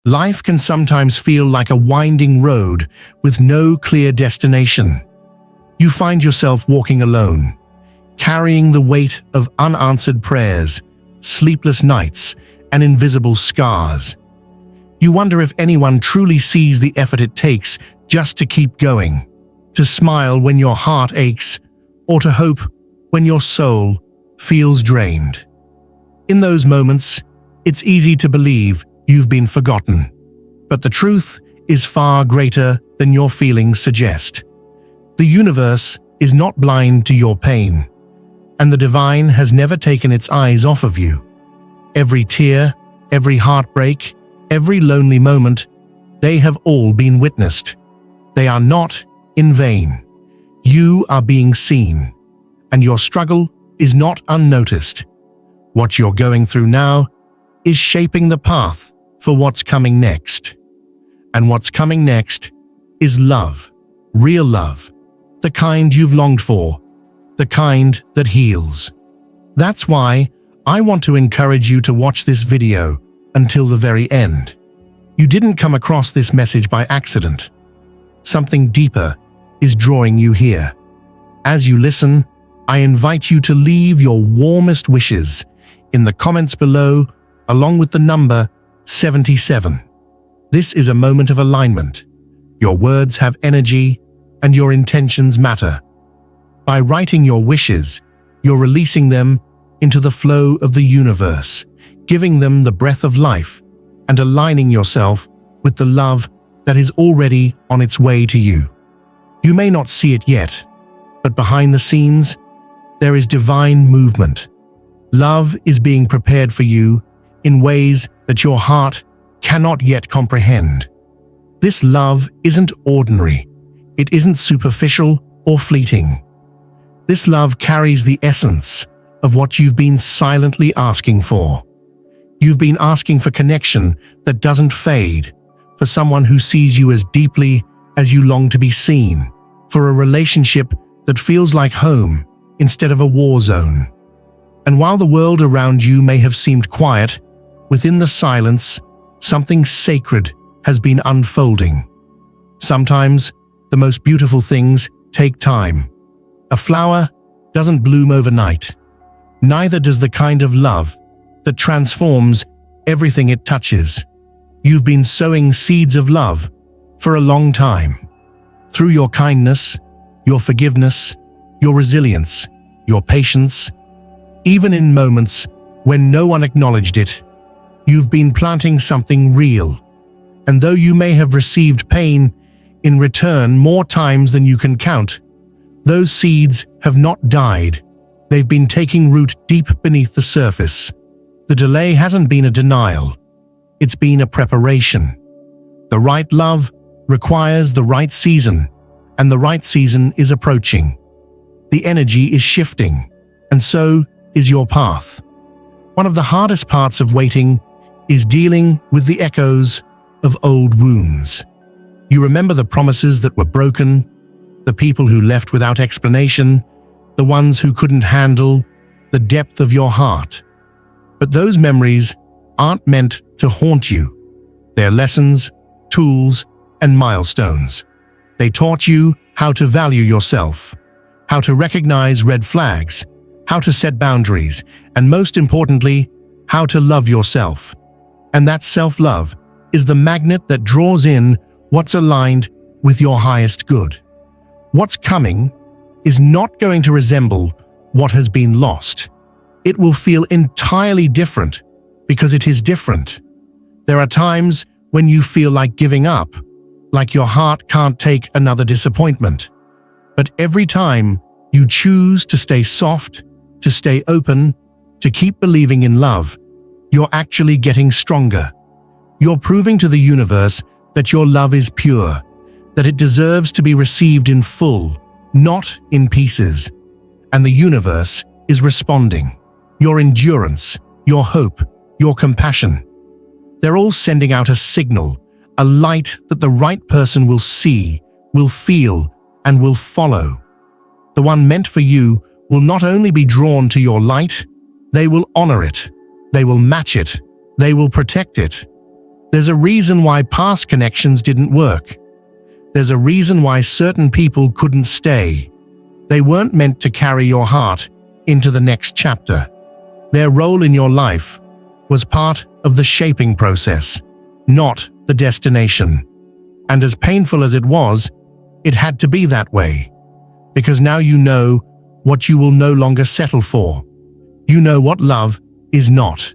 Life can sometimes feel like a winding road with no clear destination. You find yourself walking alone, carrying the weight of unanswered prayers, sleepless nights, and invisible scars. You wonder if anyone truly sees the effort it takes just to keep going, to smile when your heart aches, or to hope when your soul feels drained. In those moments, it's easy to believe you've been forgotten. But the truth is far greater than your feelings suggest. The universe is not blind to your pain, and the divine has never taken its eyes off of you. Every tear, every heartbreak, every lonely moment, they have all been witnessed. They are not in vain. You are being seen, and your struggle is not unnoticed. What you're going through now is shaping the path for what's coming next. And what's coming next is love, real love, the kind you've longed for, the kind that heals. That's why I want to encourage you to watch this video until the very end. You didn't come across this message by accident. Something deeper is drawing you here. As you listen, I invite you to leave your warmest wishes in the comments below, along with the number 77. This is a moment of alignment. Your words have energy, and your intentions matter. By writing your wishes, you're releasing them into the flow of the universe, giving them the breath of life, and aligning yourself with the love that is already on its way to you. You may not see it yet, but behind the scenes, there is divine movement. Love is being prepared for you in ways that your heart cannot yet comprehend. This love isn't ordinary. It isn't superficial or fleeting. This love carries the essence of what you've been silently asking for. You've been asking for connection that doesn't fade, for someone who sees you as deeply as you long to be seen, for a relationship that feels like home instead of a war zone. And while the world around you may have seemed quiet, within the silence, something sacred has been unfolding. Sometimes, the most beautiful things take time. A flower doesn't bloom overnight. Neither does the kind of love that transforms everything it touches. You've been sowing seeds of love for a long time. Through your kindness, your forgiveness, your resilience, your patience, even in moments when no one acknowledged it, you've been planting something real. And though you may have received pain in return more times than you can count, those seeds have not died. They've been taking root deep beneath the surface. The delay hasn't been a denial. It's been a preparation. The right love requires the right season, and the right season is approaching. The energy is shifting, and so is your path. One of the hardest parts of waiting is dealing with the echoes of old wounds. You remember the promises that were broken, the people who left without explanation, the ones who couldn't handle the depth of your heart. But those memories aren't meant to haunt you. They're lessons, tools, and milestones. They taught you how to value yourself, how to recognize red flags, how to set boundaries, and most importantly, how to love yourself. And that self-love is the magnet that draws in what's aligned with your highest good. What's coming is not going to resemble what has been lost. It will feel entirely different because it is different. There are times when you feel like giving up, like your heart can't take another disappointment. But every time you choose to stay soft, to stay open, to keep believing in love, you're actually getting stronger. You're proving to the universe that your love is pure, that it deserves to be received in full, not in pieces. And the universe is responding. Your endurance, your hope, your compassion. They're all sending out a signal, a light that the right person will see, will feel, and will follow. The one meant for you will not only be drawn to your light, they will honor it, they will match it, they will protect it. There's a reason why past connections didn't work. There's a reason why certain people couldn't stay. They weren't meant to carry your heart into the next chapter. Their role in your life was part of the shaping process, not the destination. And as painful as it was, it had to be that way. Because now you know what you will no longer settle for. You know what love is not.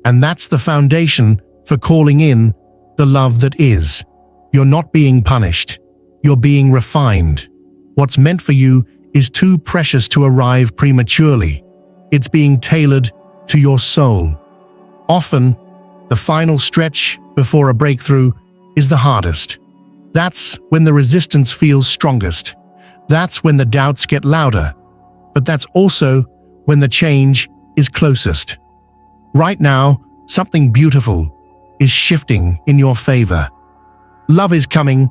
And that's the foundation for calling in the love that is. You're not being punished. You're being refined. What's meant for you is too precious to arrive prematurely. It's being tailored to your soul. Often, the final stretch before a breakthrough is the hardest. That's when the resistance feels strongest. That's when the doubts get louder. But that's also when the change is closest. Right now, something beautiful is shifting in your favor. Love is coming,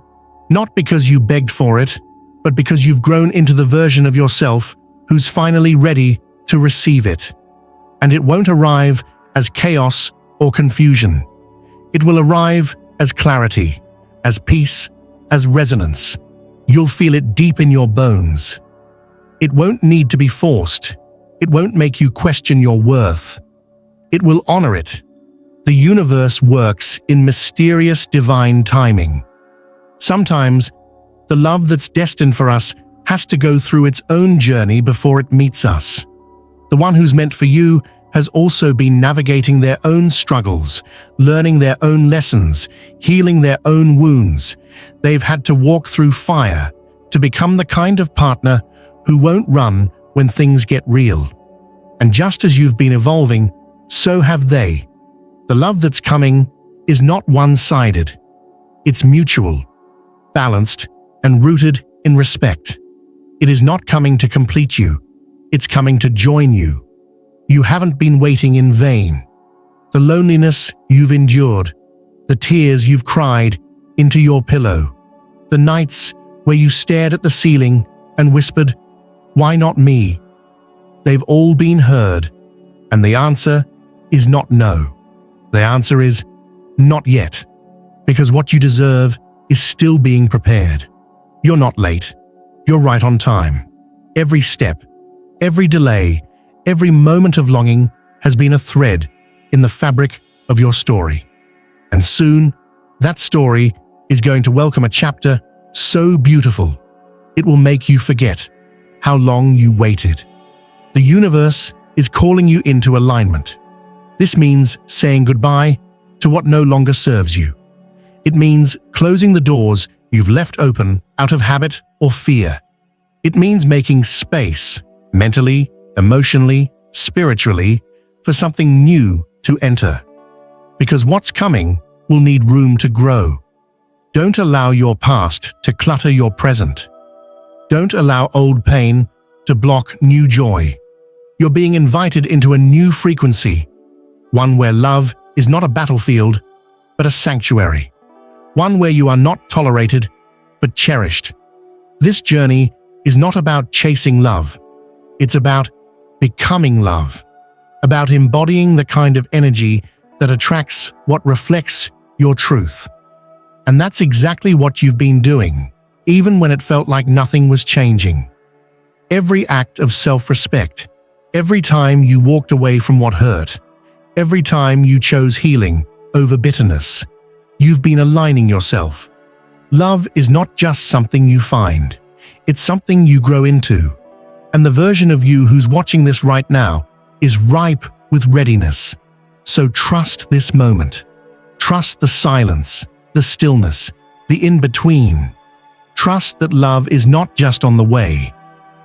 not because you begged for it, but because you've grown into the version of yourself who's finally ready to receive it. And it won't arrive as chaos or confusion. It will arrive as clarity, as peace, as resonance. You'll feel it deep in your bones. It won't need to be forced. It won't make you question your worth. It will honor it. The universe works in mysterious divine timing. Sometimes, the love that's destined for us has to go through its own journey before it meets us. The one who's meant for you has also been navigating their own struggles, learning their own lessons, healing their own wounds. They've had to walk through fire to become the kind of partner who won't run when things get real. And just as you've been evolving, so have they. The love that's coming is not one-sided. It's mutual, balanced, and rooted in respect. It is not coming to complete you. It's coming to join you. You haven't been waiting in vain. The loneliness you've endured, the tears you've cried into your pillow, the nights where you stared at the ceiling and whispered, "Why not me?" They've all been heard, and the answer is not no. The answer is not yet, because what you deserve is still being prepared. You're not late. You're right on time. Every step, every delay, every moment of longing has been a thread in the fabric of your story. And soon, that story is going to welcome a chapter so beautiful, it will make you forget how long you waited. The universe is calling you into alignment. This means saying goodbye to what no longer serves you. It means closing the doors you've left open out of habit or fear. It means making space, mentally, emotionally, spiritually, for something new to enter. Because what's coming will need room to grow. Don't allow your past to clutter your present. Don't allow old pain to block new joy. You're being invited into a new frequency, one where love is not a battlefield, but a sanctuary. One where you are not tolerated, but cherished. This journey is not about chasing love. It's about becoming love. About embodying the kind of energy that attracts what reflects your truth. And that's exactly what you've been doing, even when it felt like nothing was changing. Every act of self-respect, every time you walked away from what hurt, every time you chose healing over bitterness, you've been aligning yourself. Love is not just something you find, it's something you grow into. And the version of you who's watching this right now is ripe with readiness. So trust this moment. Trust the silence, the stillness, the in-between. Trust that love is not just on the way,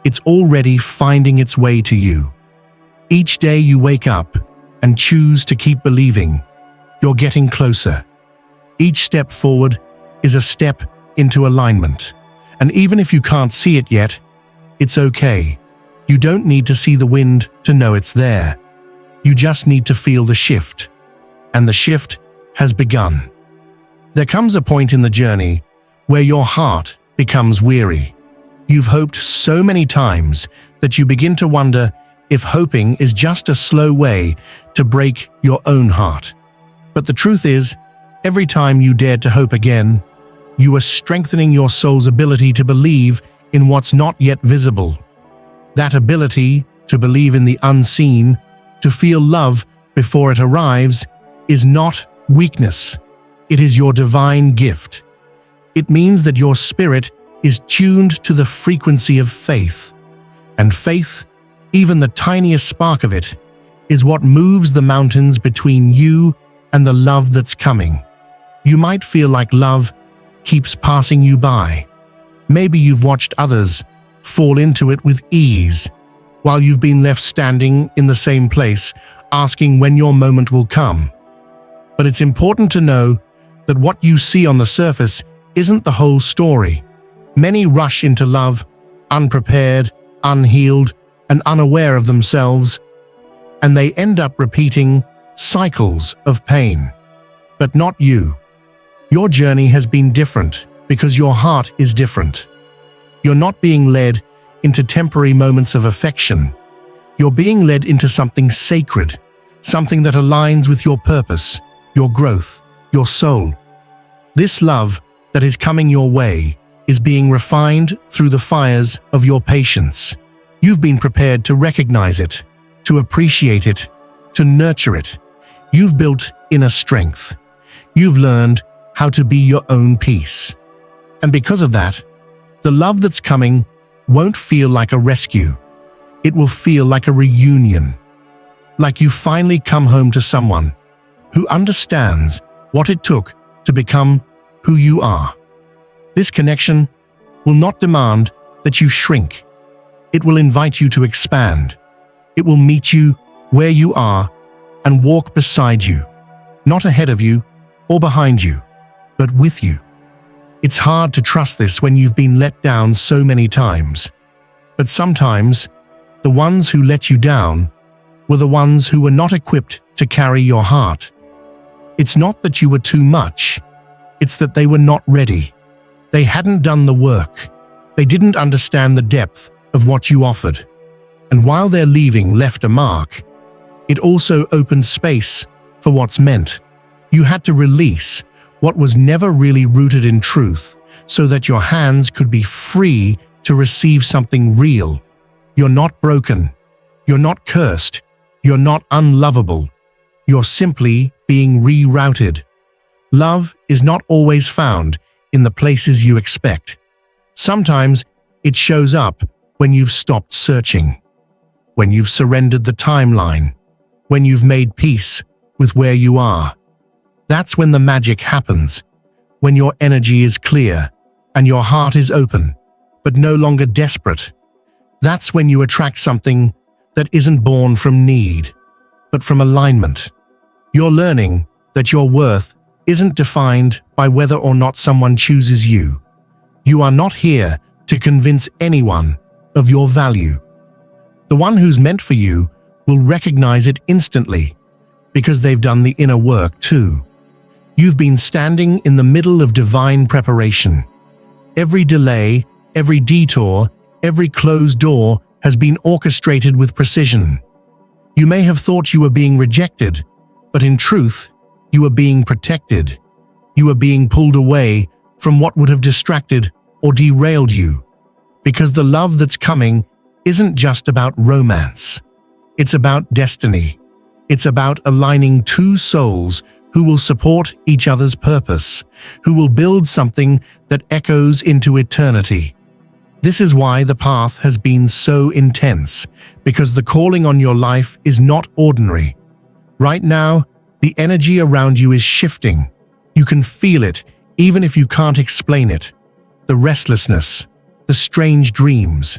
it's already finding its way to you. Each day you wake up and choose to keep believing, you're getting closer. Each step forward is a step into alignment. And even if you can't see it yet, it's okay. You don't need to see the wind to know it's there. You just need to feel the shift. And the shift has begun. There comes a point in the journey where your heart becomes weary. You've hoped so many times that you begin to wonder if hoping is just a slow way to break your own heart. But the truth is, Every time you dare to hope again, you are strengthening your soul's ability to believe in what's not yet visible. That ability to believe in the unseen, to feel love before it arrives, is not weakness. It is your divine gift. It means that your spirit is tuned to the frequency of faith. And faith, even the tiniest spark of it, is what moves the mountains between you and the love that's coming. You might feel like love keeps passing you by. Maybe you've watched others fall into it with ease, while you've been left standing in the same place, asking when your moment will come. But it's important to know that what you see on the surface isn't the whole story. Many rush into love, unprepared, unhealed, and unaware of themselves, and they end up repeating cycles of pain. But not you. Your journey has been different because your heart is different. You're not being led into temporary moments of affection. You're being led into something sacred, something that aligns with your purpose, your growth, your soul. This love that is coming your way is being refined through the fires of your patience. You've been prepared to recognize it, to appreciate it, to nurture it. You've built inner strength. You've learned how to be your own peace. And because of that, the love that's coming won't feel like a rescue. It will feel like a reunion. Like you've finally come home to someone who understands what it took to become who you are. This connection will not demand that you shrink. It will invite you to expand. It will meet you where you are and walk beside you, not ahead of you or behind you, but with you. It's hard to trust this when you've been let down so many times. But sometimes, the ones who let you down were the ones who were not equipped to carry your heart. It's not that you were too much. It's that they were not ready. They hadn't done the work. They didn't understand the depth of what you offered. And while their leaving left a mark, it also opened space for what's meant. You had to release what was never really rooted in truth so that your hands could be free to receive something real. You're not broken. You're not cursed. You're not unlovable. You're simply being rerouted. Love is not always found in the places you expect. Sometimes it shows up when you've stopped searching, when you've surrendered the timeline, when you've made peace with where you are. That's when the magic happens, when your energy is clear and your heart is open, but no longer desperate. That's when you attract something that isn't born from need, but from alignment. You're learning that your worth isn't defined by whether or not someone chooses you. You are not here to convince anyone of your value. The one who's meant for you will recognize it instantly because they've done the inner work too. You've been standing in the middle of divine preparation. Every delay, every detour, every closed door has been orchestrated with precision. You may have thought you were being rejected, but in truth, you are being protected. You are being pulled away from what would have distracted or derailed you. Because the love that's coming isn't just about romance. It's about destiny. It's about aligning two souls who will support each other's purpose, who will build something that echoes into eternity. This is why the path has been so intense, because the calling on your life is not ordinary. Right now, the energy around you is shifting. You can feel it, even if you can't explain it. The restlessness, the strange dreams,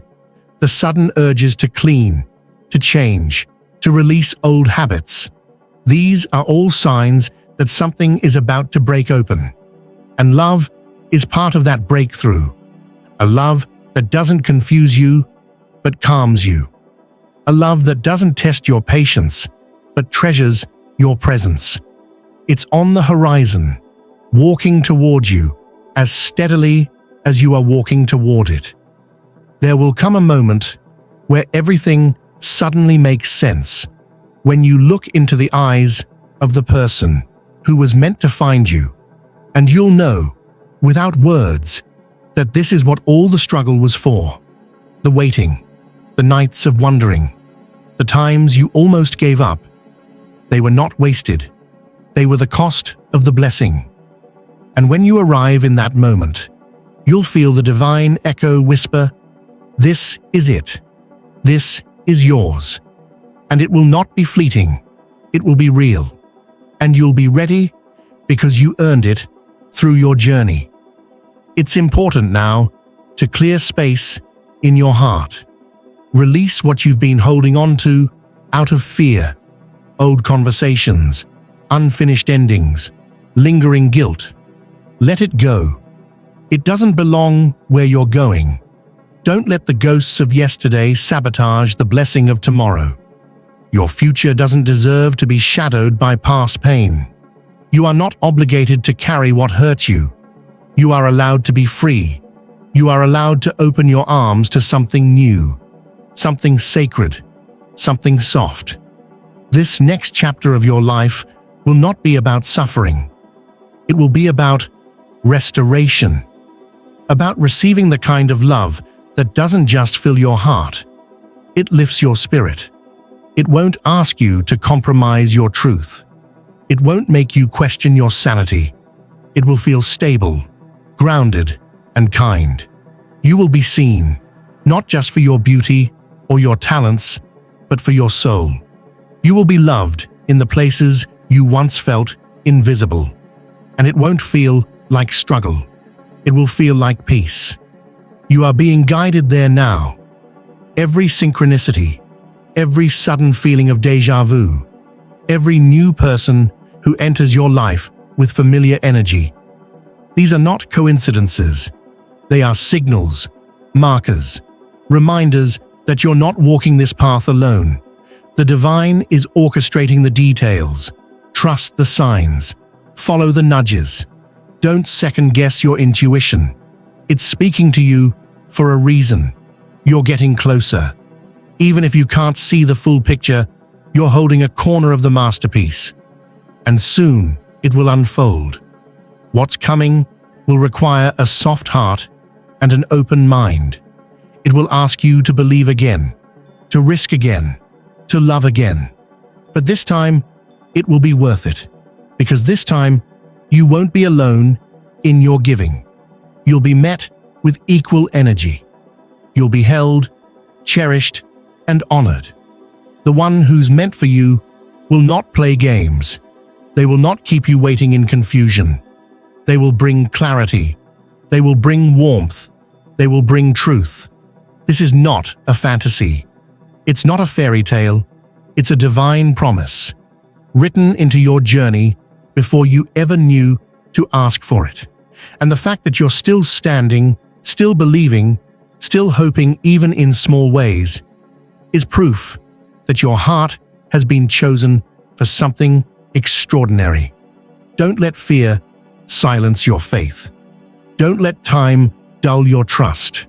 the sudden urges to clean, to change, to release old habits. These are all signs that something is about to break open. And love is part of that breakthrough. A love that doesn't confuse you, but calms you. A love that doesn't test your patience, but treasures your presence. It's on the horizon, walking toward you as steadily as you are walking toward it. There will come a moment where everything suddenly makes sense, when you look into the eyes of the person who was meant to find you, And you'll know, without words, that this is what all the struggle was for. The waiting, the nights of wondering, the times you almost gave up. They were not wasted. They were the cost of the blessing. And when you arrive in that moment, you'll feel the divine echo whisper, "This is it. This is yours." And it will not be fleeting. It will be real. And you'll be ready because you earned it through your journey. It's important now to clear space in your heart. Release what you've been holding on to out of fear, old conversations, unfinished endings, lingering guilt. Let it go. It doesn't belong where you're going. Don't let the ghosts of yesterday sabotage the blessing of tomorrow. Your future doesn't deserve to be shadowed by past pain. You are not obligated to carry what hurt you. You are allowed to be free. You are allowed to open your arms to something new, something sacred, something soft. This next chapter of your life will not be about suffering. It will be about restoration, about receiving the kind of love that doesn't just fill your heart. It lifts your spirit. It won't ask you to compromise your truth. It won't make you question your sanity. It will feel stable, grounded, and kind. You will be seen, not just for your beauty or your talents, but for your soul. You will be loved in the places you once felt invisible. And it won't feel like struggle. It will feel like peace. You are being guided there now. Every synchronicity, every sudden feeling of déjà vu, every new person who enters your life with familiar energy. These are not coincidences. They are signals, markers, reminders that you're not walking this path alone. The divine is orchestrating the details. Trust the signs. Follow the nudges. Don't second-guess your intuition. It's speaking to you for a reason. You're getting closer. Even if you can't see the full picture, you're holding a corner of the masterpiece. And soon it will unfold. What's coming will require a soft heart and an open mind. It will ask you to believe again, to risk again, to love again. But this time, it will be worth it. Because this time, you won't be alone in your giving. You'll be met with equal energy. You'll be held, cherished, and honored. The one who's meant for you will not play games. They will not keep you waiting in confusion. They will bring clarity. They will bring warmth. They will bring truth. This is not a fantasy. It's not a fairy tale. It's a divine promise, written into your journey before you ever knew to ask for it. And the fact that you're still standing, still believing, still hoping even in small ways, is proof that your heart has been chosen for something extraordinary. Don't let fear silence your faith. Don't let time dull your trust.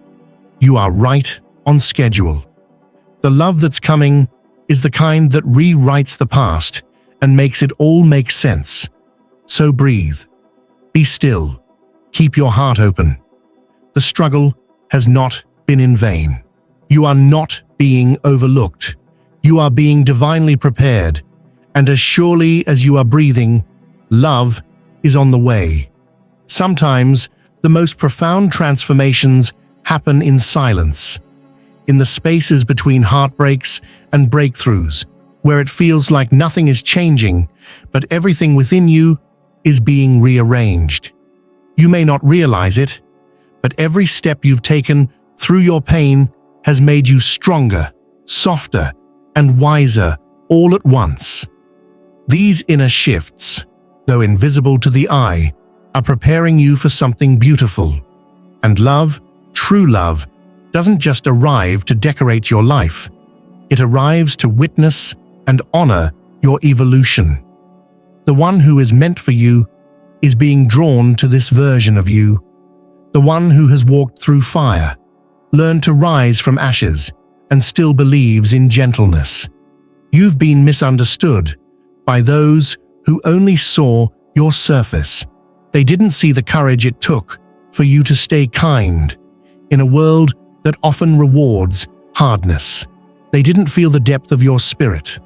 You are right on schedule. The love that's coming is the kind that rewrites the past and makes it all make sense. So breathe. Be still. Keep your heart open. The struggle has not been in vain. You are not being overlooked. You are being divinely prepared. And as surely as you are breathing, love is on the way. Sometimes, the most profound transformations happen in silence, in the spaces between heartbreaks and breakthroughs, where it feels like nothing is changing, but everything within you is being rearranged. You may not realize it, but every step you've taken through your pain has made you stronger, softer, and wiser all at once. These inner shifts, though invisible to the eye, are preparing you for something beautiful. And love, true love, doesn't just arrive to decorate your life. It arrives to witness and honor your evolution. The one who is meant for you is being drawn to this version of you. The one who has walked through fire, learned to rise from ashes, and still believes in gentleness. You've been misunderstood by those who only saw your surface. They didn't see the courage it took for you to stay kind in a world that often rewards hardness. They didn't feel the depth of your spirit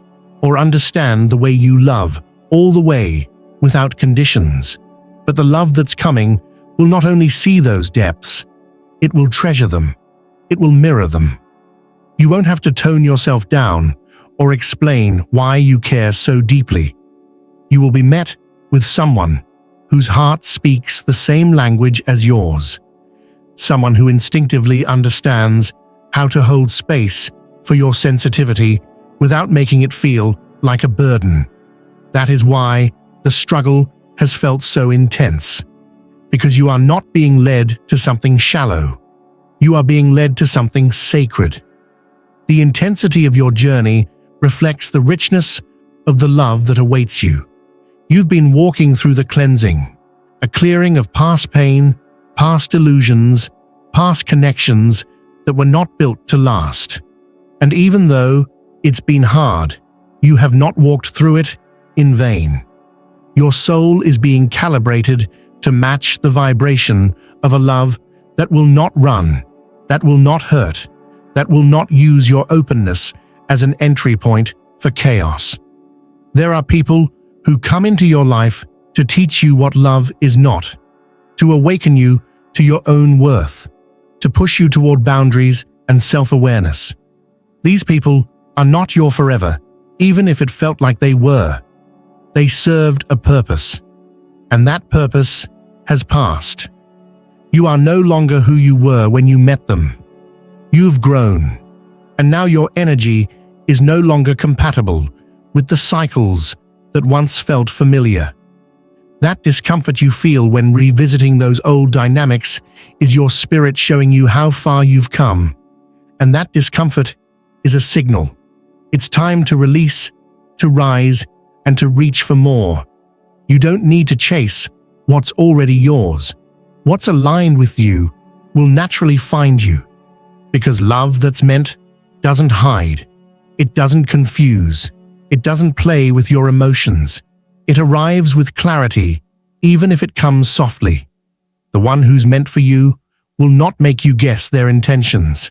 or understand the way you love all the way without conditions. But the love that's coming will not only see those depths, it will treasure them. It will mirror them. You won't have to tone yourself down or explain why you care so deeply. You will be met with someone whose heart speaks the same language as yours. Someone who instinctively understands how to hold space for your sensitivity without making it feel like a burden. That is why the struggle has felt so intense. Because you are not being led to something shallow. You are being led to something sacred. The intensity of your journey reflects the richness of the love that awaits you. You've been walking through the cleansing, a clearing of past pain, past illusions, past connections that were not built to last. And even though it's been hard, you have not walked through it in vain. Your soul is being calibrated to match the vibration of a love that will not run, that will not hurt, that will not use your openness as an entry point for chaos. There are people who come into your life to teach you what love is not, to awaken you to your own worth, to push you toward boundaries and self-awareness. These people are not your forever, even if it felt like they were. They served a purpose, and that purpose has passed. You are no longer who you were when you met them. You've grown, and now your energy is no longer compatible with the cycles that once felt familiar. That discomfort you feel when revisiting those old dynamics is your spirit showing you how far you've come. And that discomfort is a signal. It's time to release, to rise, and to reach for more. You don't need to chase what's already yours. What's aligned with you will naturally find you. Because love that's meant doesn't hide. It doesn't confuse. It doesn't play with your emotions. It arrives with clarity, even if it comes softly. The one who's meant for you will not make you guess their intentions.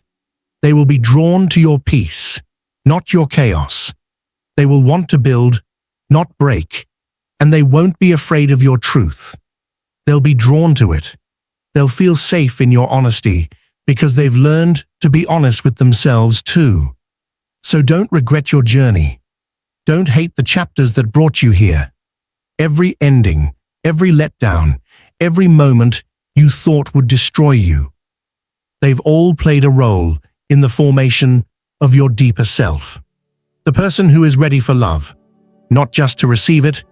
They will be drawn to your peace, not your chaos. They will want to build, not break, and they won't be afraid of your truth. They'll be drawn to it. They'll feel safe in your honesty because they've learned to be honest with themselves too. So don't regret your journey. Don't hate the chapters that brought you here. Every ending, every letdown, every moment you thought would destroy you. They've all played a role in the formation of your deeper self. The person who is ready for love, not just to receive it,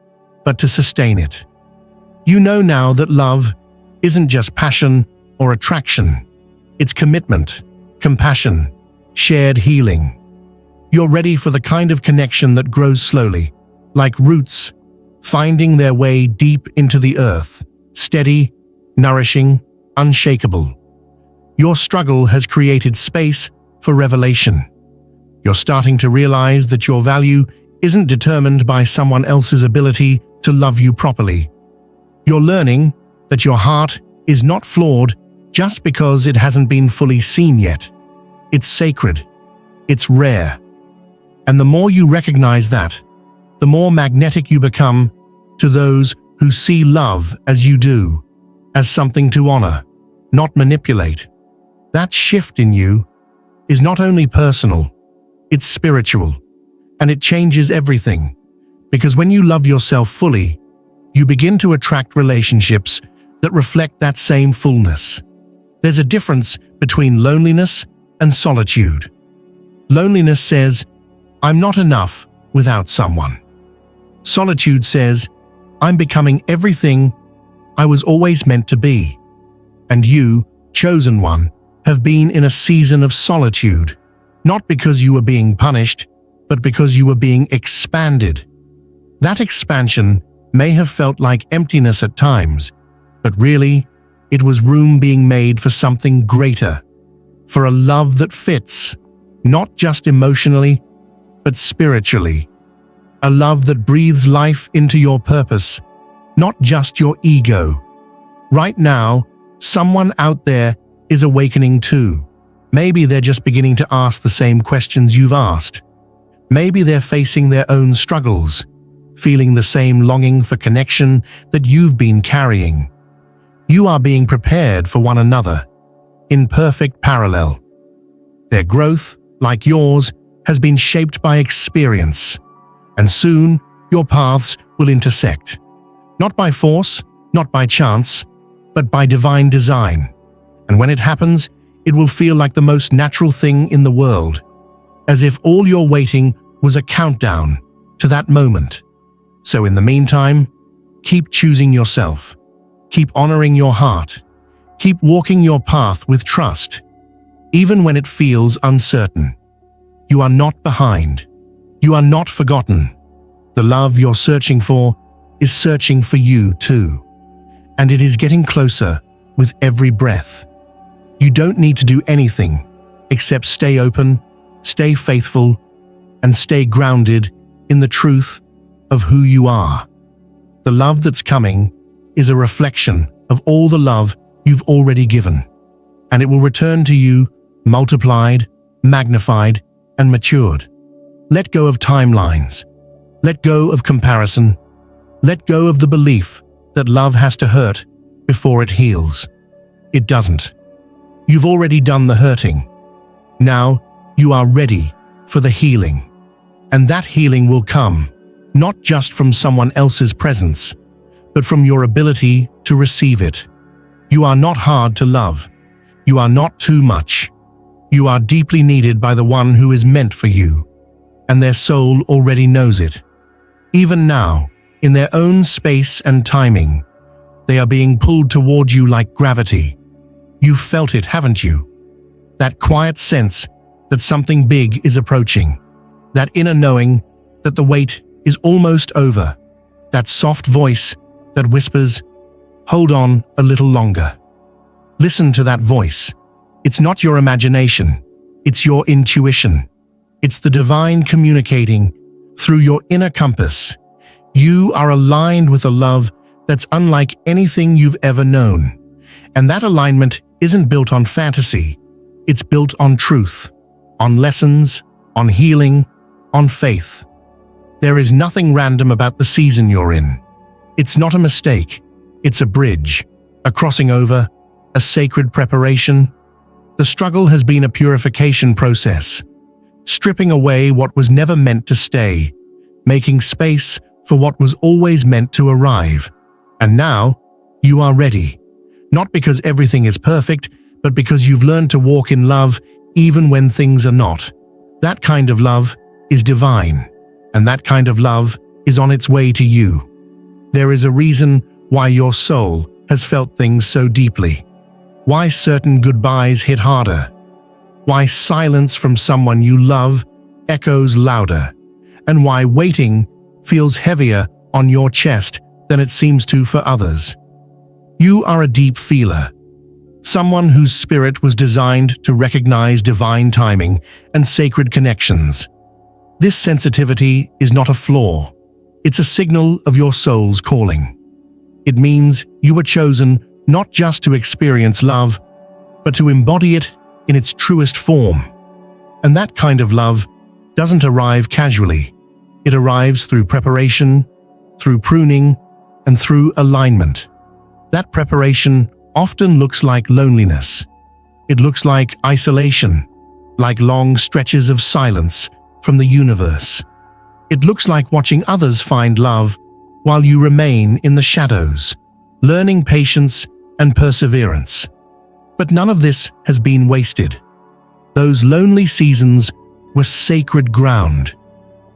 but to sustain it. You know now that love isn't just passion or attraction. It's commitment, compassion, shared healing. You're ready for the kind of connection that grows slowly, like roots, finding their way deep into the earth, steady, nourishing, unshakable. Your struggle has created space for revelation. You're starting to realize that your value isn't determined by someone else's ability to love you properly. You're learning that your heart is not flawed just because it hasn't been fully seen yet. It's sacred. It's rare. And the more you recognize that, the more magnetic you become to those who see love as you do, as something to honor, not manipulate. That shift in you is not only personal, it's spiritual, and it changes everything. Because when you love yourself fully, you begin to attract relationships that reflect that same fullness. There's a difference between loneliness and solitude. Loneliness says, I'm not enough without someone. Solitude says, I'm becoming everything I was always meant to be. And you, chosen one, have been in a season of solitude, not because you were being punished, but because you were being expanded. That expansion may have felt like emptiness at times, but really, it was room being made for something greater, for a love that fits, not just emotionally, but spiritually. A love that breathes life into your purpose, not just your ego. Right now, someone out there is awakening too. Maybe they're just beginning to ask the same questions you've asked. Maybe they're facing their own struggles, feeling the same longing for connection that you've been carrying. You are being prepared for one another, in perfect parallel. Their growth, like yours, has been shaped by experience, and soon your paths will intersect. Not by force, not by chance, but by divine design. And when it happens, it will feel like the most natural thing in the world, as if all your waiting was a countdown to that moment. So in the meantime, keep choosing yourself. Keep honoring your heart. Keep walking your path with trust, even when it feels uncertain. You are not behind. You are not forgotten. The love you're searching for is searching for you too. And it is getting closer with every breath. You don't need to do anything except stay open, stay faithful, and stay grounded in the truth of who you are. The love that's coming is a reflection of all the love you've already given, and it will return to you multiplied, magnified, and matured. Let go of timelines. Let go of comparison. Let go of the belief that love has to hurt before it heals. It doesn't. You've already done the hurting. Now you are ready for the healing. And that healing will come not just from someone else's presence, but from your ability to receive it. You are not hard to love. You are not too much. You are deeply needed by the one who is meant for you, and their soul already knows it. Even now, in their own space and timing, they are being pulled toward you like gravity. You've felt it, haven't you? That quiet sense that something big is approaching. That inner knowing that the wait is almost over. That soft voice that whispers, "Hold on a little longer." Listen to that voice. It's not your imagination. It's your intuition. It's the divine communicating through your inner compass. You are aligned with a love that's unlike anything you've ever known. And that alignment isn't built on fantasy. It's built on truth, on lessons, on healing, on faith. There is nothing random about the season you're in. It's not a mistake. It's a bridge, a crossing over, a sacred preparation. The struggle has been a purification process, stripping away what was never meant to stay, making space for what was always meant to arrive. And now, you are ready. Not because everything is perfect, but because you've learned to walk in love even when things are not. That kind of love is divine, and that kind of love is on its way to you. There is a reason why your soul has felt things so deeply, why certain goodbyes hit harder, why silence from someone you love echoes louder, and why waiting feels heavier on your chest than it seems to for others. You are a deep feeler, someone whose spirit was designed to recognize divine timing and sacred connections. This sensitivity is not a flaw. It's a signal of your soul's calling. It means you were chosen not just to experience love, but to embody it in its truest form. And that kind of love doesn't arrive casually. It arrives through preparation, through pruning, and through alignment. That preparation often looks like loneliness. It looks like isolation, like long stretches of silence from the universe. It looks like watching others find love while you remain in the shadows, learning patience and perseverance. But none of this has been wasted. Those lonely seasons were sacred ground,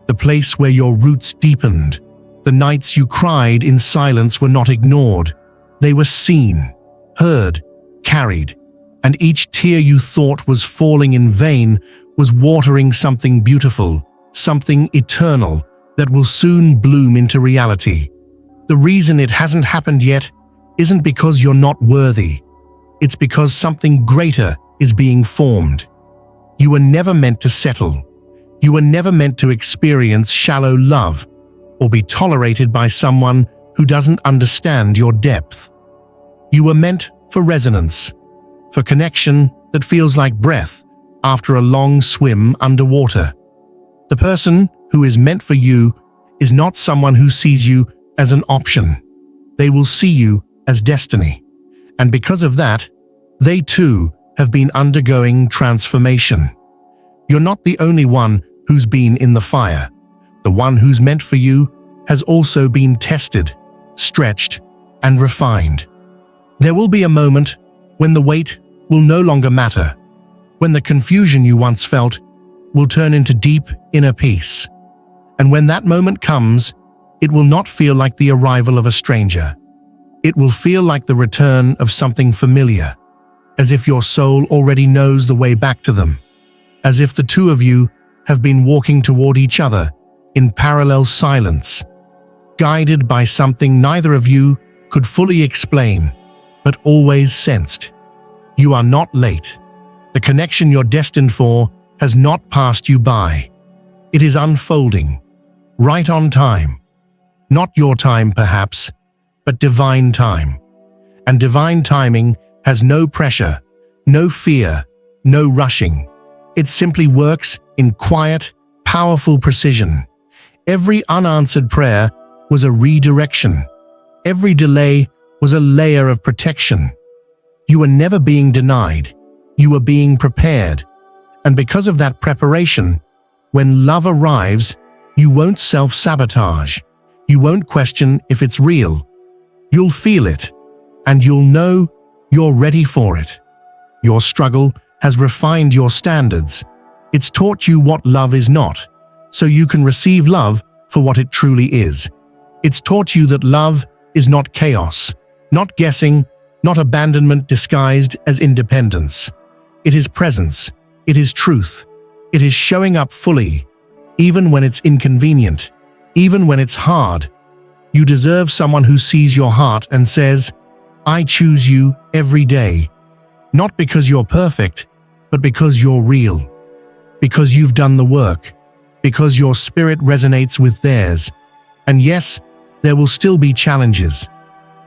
the place where your roots deepened. The nights you cried in silence were not ignored. They were seen, heard, carried, and each tear you thought was falling in vain was watering something beautiful, something eternal that will soon bloom into reality. The reason it hasn't happened yet isn't because you're not worthy. It's because something greater is being formed. You were never meant to settle. You were never meant to experience shallow love or be tolerated by someone who doesn't understand your depth. You were meant for resonance, for connection that feels like breath after a long swim underwater. The person who is meant for you is not someone who sees you as an option. They will see you as destiny. And because of that, they too have been undergoing transformation. You're not the only one who's been in the fire. The one who's meant for you has also been tested, stretched, and refined. There will be a moment when the weight will no longer matter, when the confusion you once felt will turn into deep inner peace. And when that moment comes, it will not feel like the arrival of a stranger. It will feel like the return of something familiar, as if your soul already knows the way back to them, as if the two of you have been walking toward each other in parallel silence, guided by something neither of you could fully explain, but always sensed. You are not late. The connection you're destined for has not passed you by. It is unfolding, right on time. Not your time, perhaps, but divine time. And divine timing has no pressure, no fear, no rushing. It simply works in quiet, powerful precision. Every unanswered prayer was a redirection. Every delay was a layer of protection. You were never being denied. You were being prepared. And because of that preparation, when love arrives, you won't self-sabotage. You won't question if it's real. You'll feel it, and you'll know you're ready for it. Your struggle has refined your standards. It's taught you what love is not, so you can receive love for what it truly is. It's taught you that love is not chaos, not guessing, not abandonment disguised as independence. It is presence. It is truth. It is showing up fully, even when it's inconvenient, even when it's hard. You deserve someone who sees your heart and says, "I choose you every day." Not because you're perfect, but because you're real. Because you've done the work. Because your spirit resonates with theirs. And yes, there will still be challenges.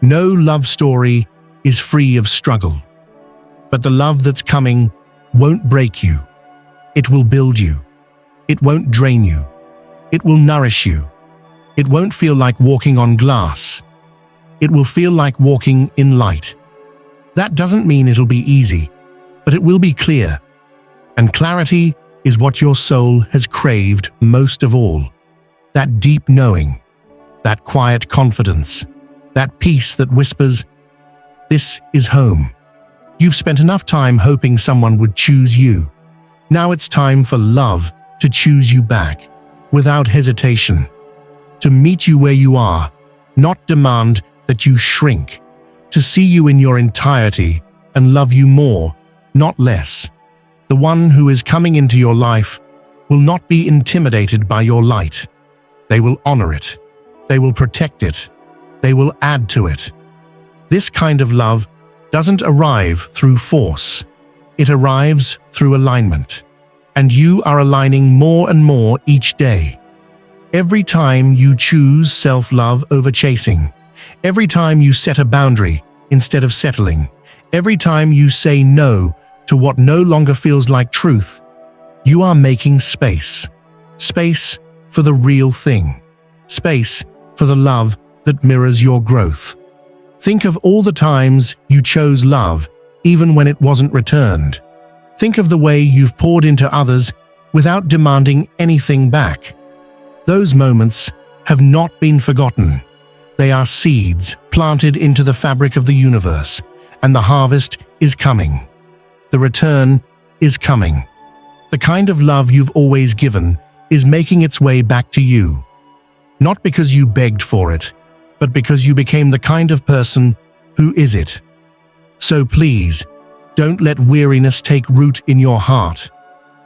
No love story is free of struggle. But the love that's coming won't break you. It will build you. It won't drain you. It will nourish you. It won't feel like walking on glass. It will feel like walking in light. That doesn't mean it'll be easy, but it will be clear. And clarity is what your soul has craved most of all. That deep knowing, that quiet confidence, that peace that whispers, "This is home." You've spent enough time hoping someone would choose you. Now it's time for love to choose you back, without hesitation. To meet you where you are, not demand that you shrink. To see you in your entirety and love you more, not less. The one who is coming into your life will not be intimidated by your light. They will honor it. They will protect it. They will add to it. This kind of love doesn't arrive through force. It arrives through alignment. And you are aligning more and more each day. Every time you choose self-love over chasing, every time you set a boundary instead of settling, every time you say no to what no longer feels like truth, you are making space. Space for the real thing. Space for the love that mirrors your growth. Think of all the times you chose love, even when it wasn't returned. Think of the way you've poured into others without demanding anything back. Those moments have not been forgotten. They are seeds planted into the fabric of the universe, and the harvest is coming. The return is coming. The kind of love you've always given is making its way back to you. Not because you begged for it, but because you became the kind of person who is it. So please, don't let weariness take root in your heart.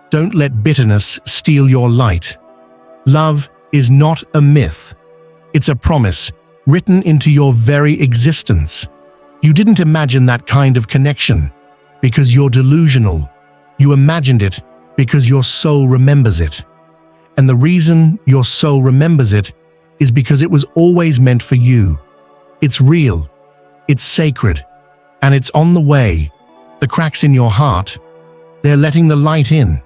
Don't let bitterness steal your light. Love is not a myth. It's a promise written into your very existence. You didn't imagine that kind of connection because you're delusional. You imagined it because your soul remembers it. And the reason your soul remembers it is because it was always meant for you. It's real. It's sacred. And it's on the way. The cracks in your heart, they're letting the light in.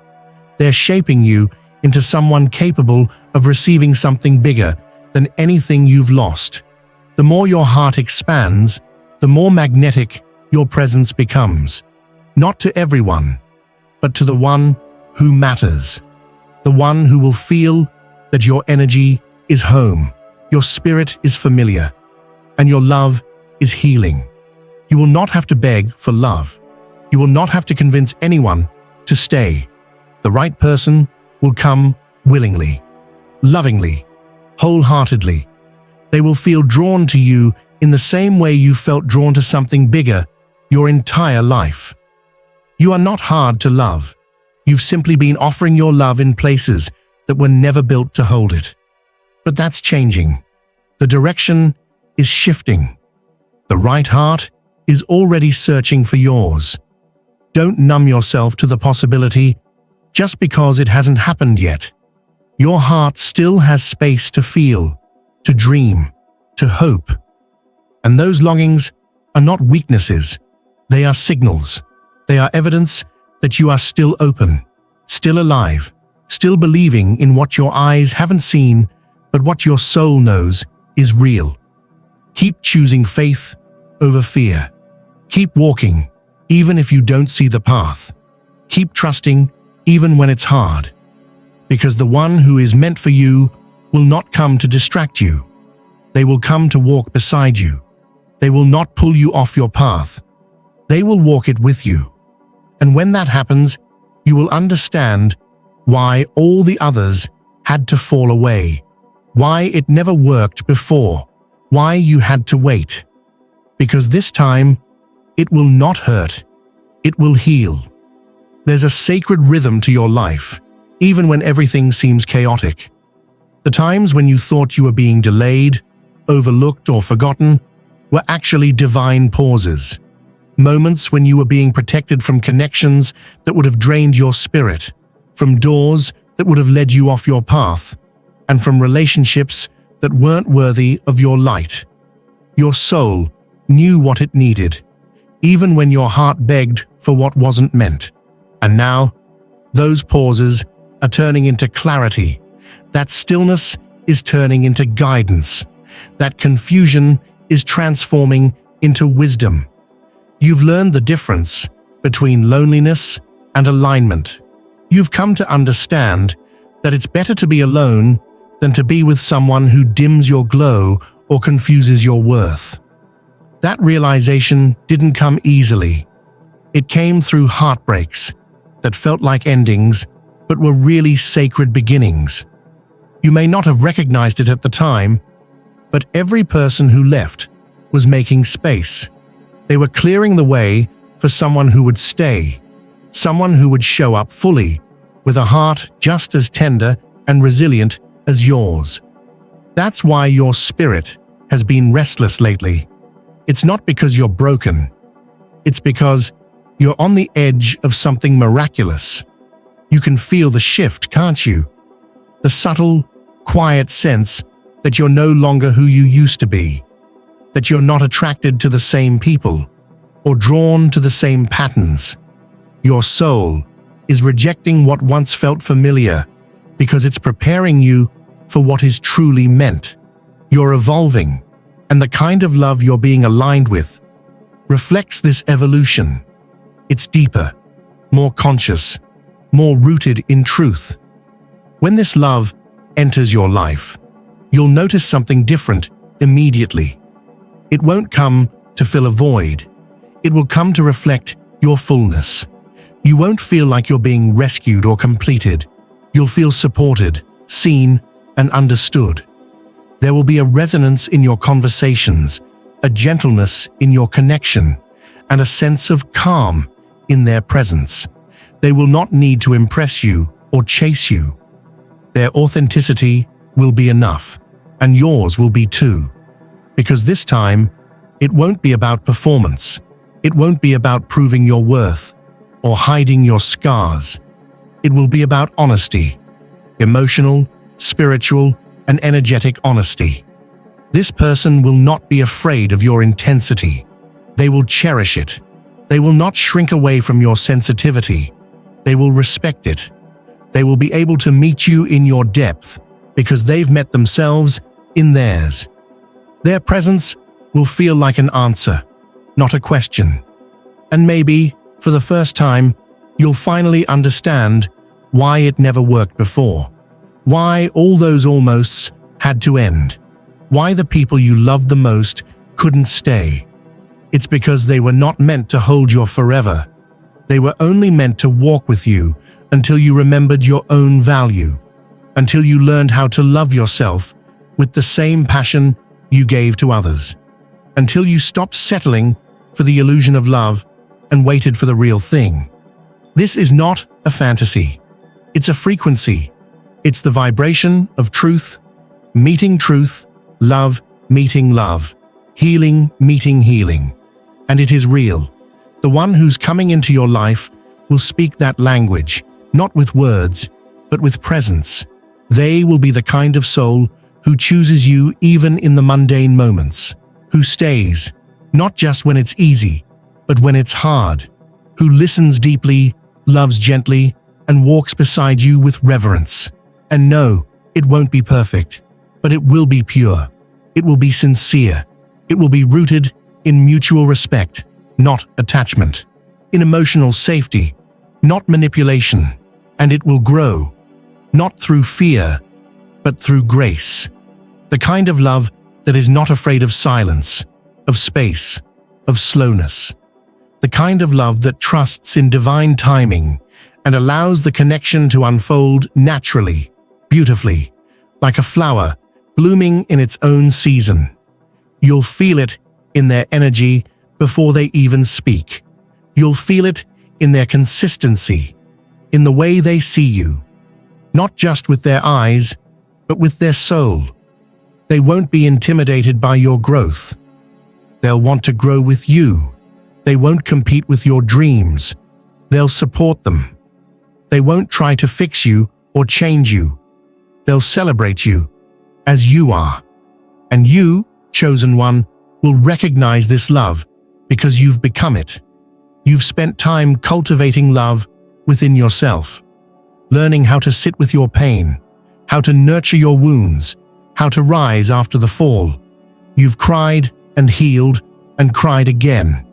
They're shaping you into someone capable of receiving something bigger than anything you've lost. The more your heart expands, the more magnetic your presence becomes. Not to everyone, but to the one who matters. The one who will feel that your energy is home, your spirit is familiar, and your love is healing. You will not have to beg for love. You will not have to convince anyone to stay. The right person will come willingly, lovingly, wholeheartedly. They will feel drawn to you in the same way you felt drawn to something bigger your entire life. You are not hard to love. You've simply been offering your love in places that were never built to hold it. But that's changing. The direction is shifting. The right heart is already searching for yours. Don't numb yourself to the possibility just because it hasn't happened yet. Your heart still has space to feel, to dream, to hope. And those longings are not weaknesses. They are signals. They are evidence that you are still open, still alive, still believing in what your eyes haven't seen, but what your soul knows is real. Keep choosing faith over fear. Keep walking, even if you don't see the path. Keep trusting, even when it's hard. Because the one who is meant for you will not come to distract you. They will come to walk beside you. They will not pull you off your path. They will walk it with you. And when that happens, you will understand why all the others had to fall away, why it never worked before, why you had to wait. Because this time, it will not hurt. It will heal. There's a sacred rhythm to your life, even when everything seems chaotic. The times when you thought you were being delayed, overlooked, or forgotten were actually divine pauses. Moments when you were being protected from connections that would have drained your spirit, from doors that would have led you off your path, and from relationships that weren't worthy of your light. Your soul knew what it needed, even when your heart begged for what wasn't meant. And now, those pauses are turning into clarity. That stillness is turning into guidance. That confusion is transforming into wisdom. You've learned the difference between loneliness and alignment. You've come to understand that it's better to be alone than to be with someone who dims your glow or confuses your worth. That realization didn't come easily. It came through heartbreaks that felt like endings, but were really sacred beginnings. You may not have recognized it at the time, but every person who left was making space. They were clearing the way for someone who would stay, someone who would show up fully, with a heart just as tender and resilient as yours. That's why your spirit has been restless lately. It's not because you're broken. It's because you're on the edge of something miraculous. You can feel the shift, can't you? The subtle, quiet sense that you're no longer who you used to be, that you're not attracted to the same people or drawn to the same patterns. Your soul is rejecting what once felt familiar because it's preparing you for what is truly meant. You're evolving, and the kind of love you're being aligned with reflects this evolution. It's deeper, more conscious, more rooted in truth. When this love enters your life, you'll notice something different immediately. It won't come to fill a void. It will come to reflect your fullness. You won't feel like you're being rescued or completed. You'll feel supported, seen, and understood. There will be a resonance in your conversations, a gentleness in your connection, and a sense of calm in their presence. They will not need to impress you or chase you. Their authenticity will be enough, and yours will be too. Because this time, it won't be about performance. It won't be about proving your worth or hiding your scars. It will be about honesty, emotional, spiritual, and energetic honesty. This person will not be afraid of your intensity. They will cherish it. They will not shrink away from your sensitivity. They will respect it. They will be able to meet you in your depth because they've met themselves in theirs. Their presence will feel like an answer, not a question. And maybe, for the first time, you'll finally understand why it never worked before, why all those almosts had to end, why the people you loved the most couldn't stay. It's because they were not meant to hold you forever. They were only meant to walk with you until you remembered your own value, until you learned how to love yourself with the same passion you gave to others, until you stopped settling for the illusion of love and waited for the real thing. This is not a fantasy. It's a frequency. It's the vibration of truth, meeting truth, love meeting love, healing meeting healing. And it is real. The one who's coming into your life will speak that language, not with words, but with presence. They will be the kind of soul who chooses you even in the mundane moments, who stays, not just when it's easy, but when it's hard, who listens deeply, loves gently, and walks beside you with reverence. And no, it won't be perfect, but it will be pure. It will be sincere. It will be rooted in mutual respect, not attachment, in emotional safety, not manipulation. And it will grow, not through fear, but through grace. The kind of love that is not afraid of silence, of space, of slowness. The kind of love that trusts in divine timing and allows the connection to unfold naturally, beautifully, like a flower blooming in its own season. You'll feel it in their energy before they even speak. You'll feel it in their consistency, in the way they see you, not just with their eyes, but with their soul. They won't be intimidated by your growth. They'll want to grow with you. They won't compete with your dreams. They'll support them. They won't try to fix you or change you. They'll celebrate you as you are. And you, chosen one, will recognize this love because you've become it. You've spent time cultivating love within yourself, learning how to sit with your pain, how to nurture your wounds, how to rise after the fall. You've cried and healed and cried again.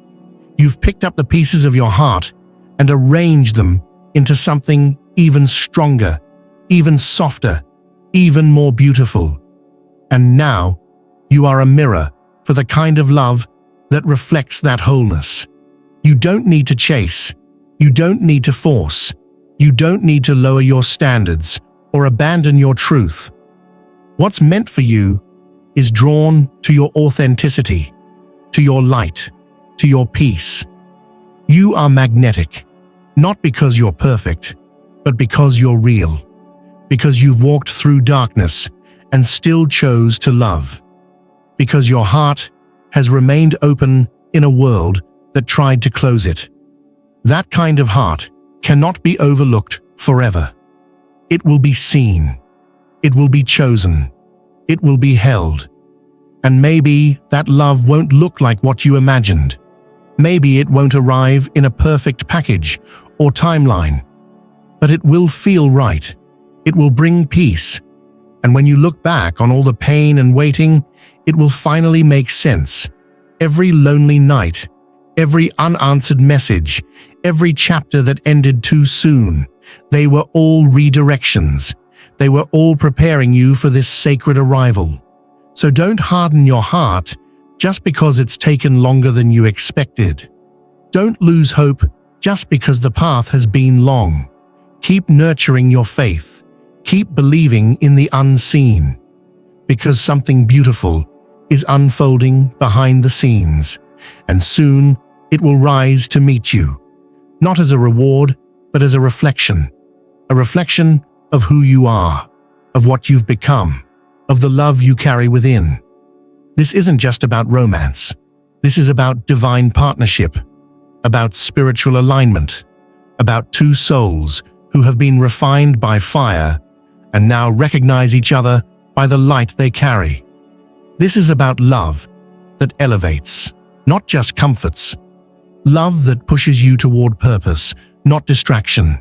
You've picked up the pieces of your heart and arranged them into something even stronger, even softer, even more beautiful. And now, you are a mirror for the kind of love that reflects that wholeness. You don't need to chase. You don't need to force. You don't need to lower your standards or abandon your truth. What's meant for you is drawn to your authenticity, to your light, to your peace. You are magnetic, not because you're perfect, but because you're real, because you've walked through darkness and still chose to love, because your heart has remained open in a world that tried to close it. That kind of heart cannot be overlooked forever. It will be seen. It will be chosen. It will be held. And maybe that love won't look like what you imagined. Maybe it won't arrive in a perfect package or timeline, but it will feel right. It will bring peace. And when you look back on all the pain and waiting, it will finally make sense. Every lonely night, every unanswered message, every chapter that ended too soon, they were all redirections. They were all preparing you for this sacred arrival. So don't harden your heart just because it's taken longer than you expected. Don't lose hope just because the path has been long. Keep nurturing your faith. Keep believing in the unseen, because something beautiful is unfolding behind the scenes, and soon it will rise to meet you, not as a reward, but as a reflection of who you are, of what you've become, of the love you carry within. This isn't just about romance. This is about divine partnership, about spiritual alignment, about two souls who have been refined by fire and now recognize each other by the light they carry. This is about love that elevates, not just comforts. Love that pushes you toward purpose, not distraction.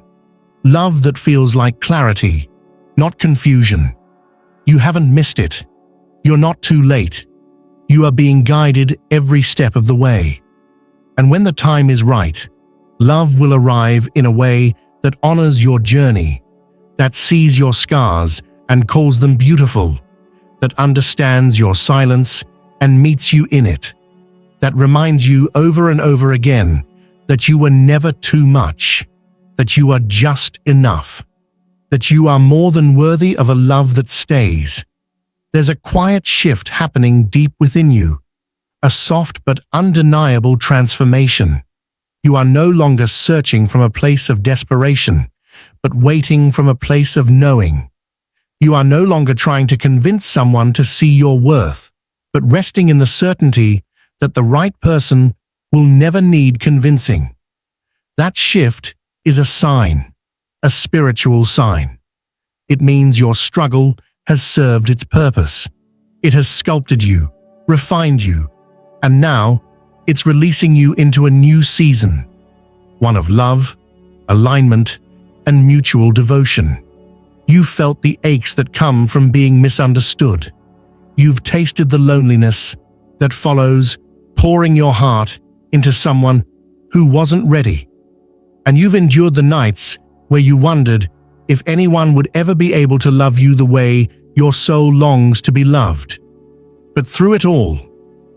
Love that feels like clarity, not confusion. You haven't missed it. You're not too late. You are being guided every step of the way. And when the time is right, love will arrive in a way that honors your journey, that sees your scars and calls them beautiful, that understands your silence and meets you in it, that reminds you over and over again that you were never too much, that you are just enough, that you are more than worthy of a love that stays. There's a quiet shift happening deep within you, a soft but undeniable transformation. You are no longer searching from a place of desperation, but waiting from a place of knowing. You are no longer trying to convince someone to see your worth, but resting in the certainty that the right person will never need convincing. That shift is a sign, a spiritual sign. It means your struggle has served its purpose. It has sculpted you, refined you, and now it's releasing you into a new season, one of love, alignment, and mutual devotion. You've felt the aches that come from being misunderstood. You've tasted the loneliness that follows pouring your heart into someone who wasn't ready. And you've endured the nights where you wondered if anyone would ever be able to love you the way your soul longs to be loved. But through it all,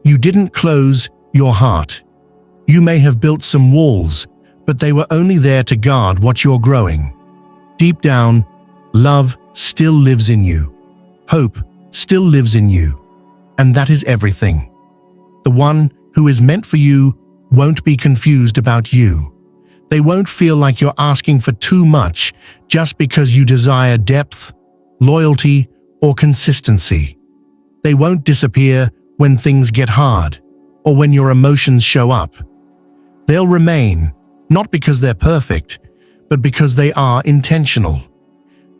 you didn't close your heart. You may have built some walls, but they were only there to guard what you're growing. Deep down, love still lives in you. Hope still lives in you. And that is everything. The one who is meant for you won't be confused about you. They won't feel like you're asking for too much just because you desire depth, loyalty, or consistency. They won't disappear when things get hard or when your emotions show up. They'll remain, not because they're perfect, but because they are intentional.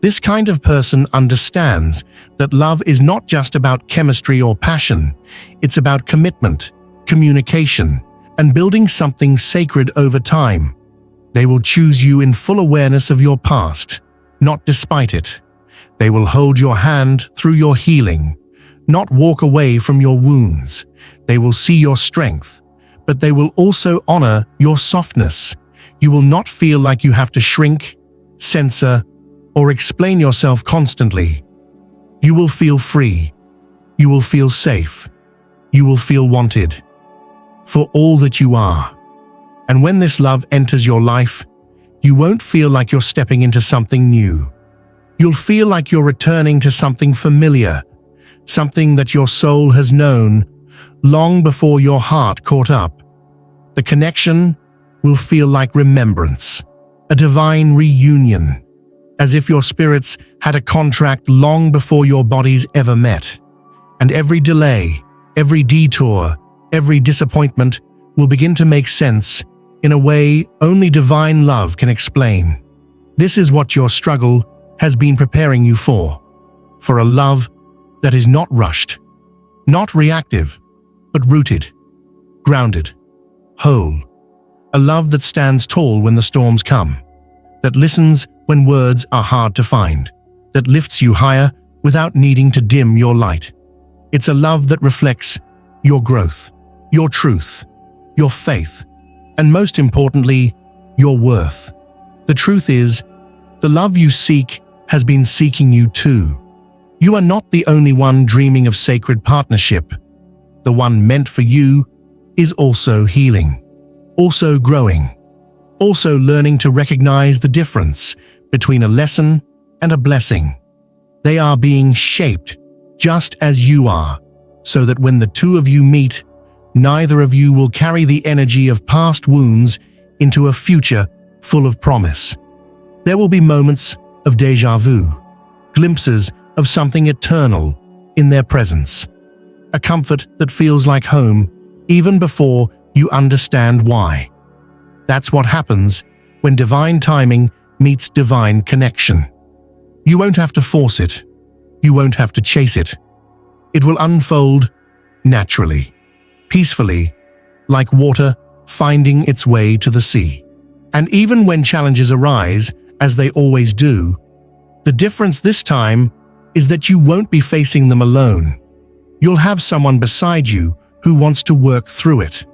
This kind of person understands that love is not just about chemistry or passion. It's about commitment, communication, and building something sacred over time. They will choose you in full awareness of your past, not despite it. They will hold your hand through your healing, not walk away from your wounds. They will see your strength, but they will also honor your softness. You will not feel like you have to shrink, censor, or explain yourself constantly. You will feel free. You will feel safe. You will feel wanted for all that you are. And when this love enters your life, you won't feel like you're stepping into something new. You'll feel like you're returning to something familiar, something that your soul has known long before your heart caught up. The connection will feel like remembrance, a divine reunion, as if your spirits had a contract long before your bodies ever met. And every delay, every detour, every disappointment will begin to make sense in a way only divine love can explain. This is what your struggle has been preparing you for a love that is not rushed, not reactive, but rooted, grounded, whole. A love that stands tall when the storms come, that listens when words are hard to find, that lifts you higher without needing to dim your light. It's a love that reflects your growth, your truth, your faith, and most importantly, your worth. The truth is, the love you seek has been seeking you too. You are not the only one dreaming of sacred partnership. The one meant for you is also healing, also growing, also learning to recognize the difference between a lesson and a blessing. They are being shaped just as you are, so that when the two of you meet, neither of you will carry the energy of past wounds into a future full of promise. There will be moments of déjà vu, glimpses of something eternal in their presence, a comfort that feels like home even before you understand why. That's what happens when divine timing meets divine connection. You won't have to force it. You won't have to chase it. It will unfold naturally, peacefully, like water finding its way to the sea. And even when challenges arise, as they always do, the difference this time is that you won't be facing them alone. You'll have someone beside you who wants to work through it,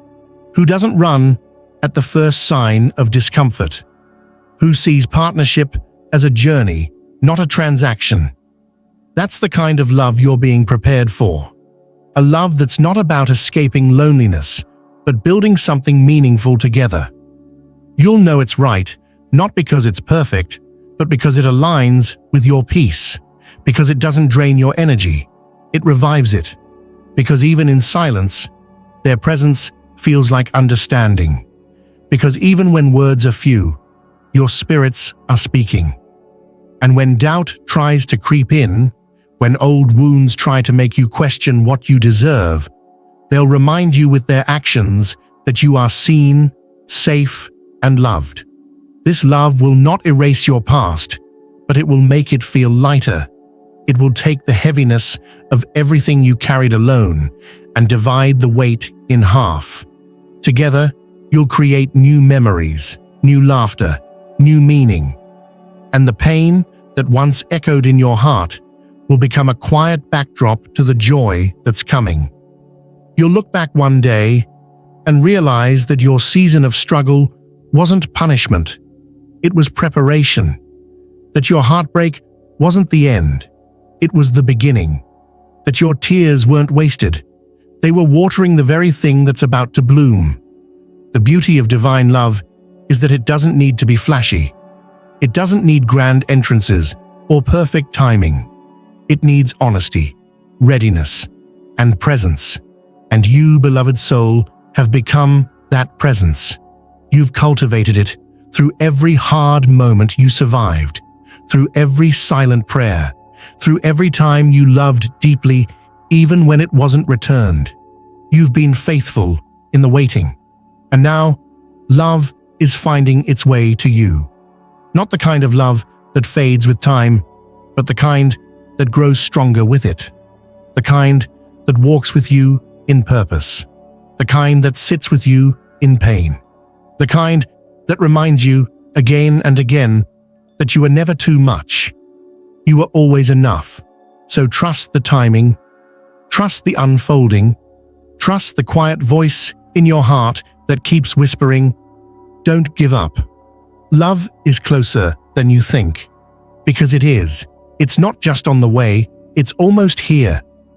who doesn't run at the first sign of discomfort, who sees partnership as a journey, not a transaction. That's the kind of love you're being prepared for. A love that's not about escaping loneliness, but building something meaningful together. You'll know it's right, not because it's perfect, but because it aligns with your peace, because it doesn't drain your energy, it revives it, because even in silence, their presence feels like understanding, because even when words are few, your spirits are speaking. And when doubt tries to creep in, when old wounds try to make you question what you deserve, they'll remind you with their actions that you are seen, safe, and loved. This love will not erase your past, but it will make it feel lighter. It will take the heaviness of everything you carried alone and divide the weight in half. Together, you'll create new memories, new laughter, new meaning. And the pain that once echoed in your heart will become a quiet backdrop to the joy that's coming. You'll look back one day and realize that your season of struggle wasn't punishment, it was preparation. That your heartbreak wasn't the end, it was the beginning. That your tears weren't wasted, they were watering the very thing that's about to bloom. The beauty of divine love is that it doesn't need to be flashy. It doesn't need grand entrances or perfect timing. It needs honesty, readiness, and presence. And you, beloved soul, have become that presence. You've cultivated it through every hard moment you survived, through every silent prayer, through every time you loved deeply, even when it wasn't returned. You've been faithful in the waiting. And now, love is finding its way to you. Not the kind of love that fades with time, but the kind that grows stronger with it. The kind that walks with you in purpose. The kind that sits with you in pain. The kind that reminds you again and again that you are never too much. You are always enough. So trust the timing, trust the unfolding, trust the quiet voice in your heart that keeps whispering, "Don't give up." Love is closer than you think, because it is. It's not just on the way, it's almost here,